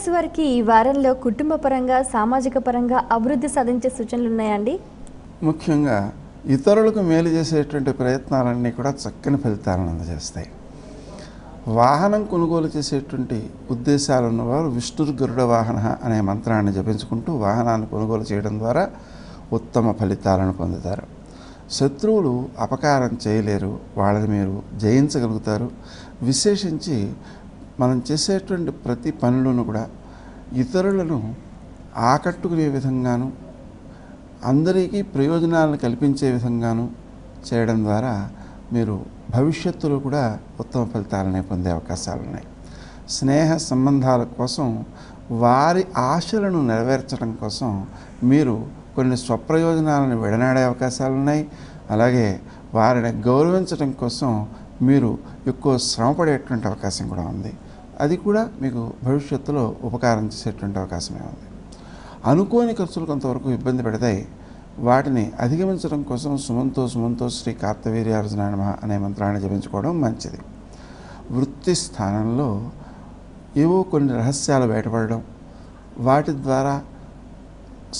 కుంభరాశి వారికి ఈ వారంలో కుటుంబ పరంగా సామాజిక పరంగా అభివృద్ధి సాధించే సూచనలు ఉన్నాయండి. ముఖ్యంగా ఇతరులకు మేలు చేసేటువంటి ప్రయత్నాలన్నీ కూడా చక్కని ఫలితాలను అందజేస్తాయి. వాహనం కొనుగోలు చేసేటువంటి ఉద్దేశాలు ఉన్నవారు విష్ణు గరుడ వాహన అనే మంత్రాన్ని జపించుకుంటూ వాహనాన్ని కొనుగోలు చేయడం ద్వారా ఉత్తమ ఫలితాలను పొందుతారు. శత్రువులు అపకారం చేయలేరు, వాళ్ళని మీరు జయించగలుగుతారు. విశేషించి మనం చేసేటువంటి ప్రతి పనులను కూడా ఇతరులను ఆకట్టుకునే విధంగాను అందరికీ ప్రయోజనాలను కల్పించే విధంగాను చేయడం ద్వారా మీరు భవిష్యత్తులో కూడా ఉత్తమ ఫలితాలనే పొందే అవకాశాలు ఉన్నాయి. స్నేహ సంబంధాల కోసం వారి ఆశలను నెరవేర్చడం కోసం మీరు కొన్ని స్వప్రయోజనాలను విడనాడే అవకాశాలు ఉన్నాయి. అలాగే వారిని గౌరవించడం కోసం మీరు ఎక్కువ శ్రమపడేటువంటి అవకాశం కూడా ఉంది. అది కూడా మీకు భవిష్యత్తులో ఉపకారం చేసేటువంటి అవకాశమే ఉంది. అనుకోని ఖర్చులు కొంతవరకు ఇబ్బంది పెడతాయి. వాటిని అధిగమించడం కోసం సుమంతో శ్రీ కార్తవీర్యార్జునాయ నమః అనే మంత్రాన్ని జపించుకోవడం మంచిది. వృత్తి స్థానంలో ఏవో కొన్ని రహస్యాలు బయటపడడం, వాటి ద్వారా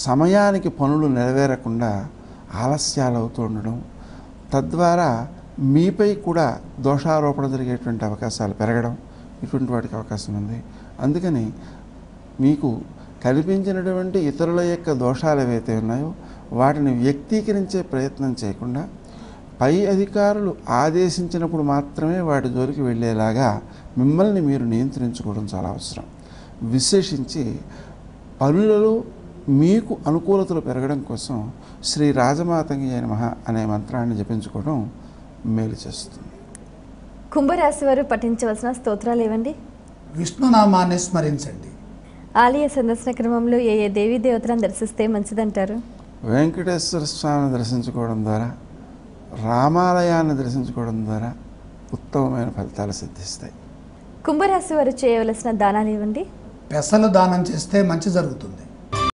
సమయానికి పనులు నెరవేరకుండా ఆలస్యాలు అవుతూ ఉండడం, తద్వారా మీపై కూడా దోషారోపణ జరిగేటువంటి అవకాశాలు పెరగడం, ఇటువంటి వాటికి అవకాశం ఉంది. అందుకని మీకు కల్పించినటువంటి ఇతరుల యొక్క దోషాలు ఏవైతే ఉన్నాయో వాటిని వ్యక్తీకరించే ప్రయత్నం చేయకుండా పై అధికారులు ఆదేశించినప్పుడు మాత్రమే వాటి జోలికి వెళ్ళేలాగా మిమ్మల్ని మీరు నియంత్రించుకోవడం చాలా అవసరం. విశేషించి పనులలో మీకు అనుకూలతలు పెరగడం కోసం శ్రీ రాజమాతంగియే నమః అనే మంత్రాన్ని జపించుకోవడం మేలు చేస్తుంది. కుంభరాశి వారు పఠించవలసిన స్తోత్రాలు ఏవండి? విష్ణునామాన్ని స్మరించండి. ఆలయ సందర్శన క్రమంలో ఏ ఏ దేవీ దేవతలను దర్శిస్తే మంచిదంటారు? వెంకటేశ్వర స్వామిని దర్శించుకోవడం ద్వారా, రామాలయాన్ని దర్శించుకోవడం ద్వారా ఉత్తమమైన ఫలితాలు సిద్ధిస్తాయి. కుంభరాశి వారు చేయవలసిన దానాలు ఏవండి? పెసలు దానం చేస్తే మంచి జరుగుతుంది.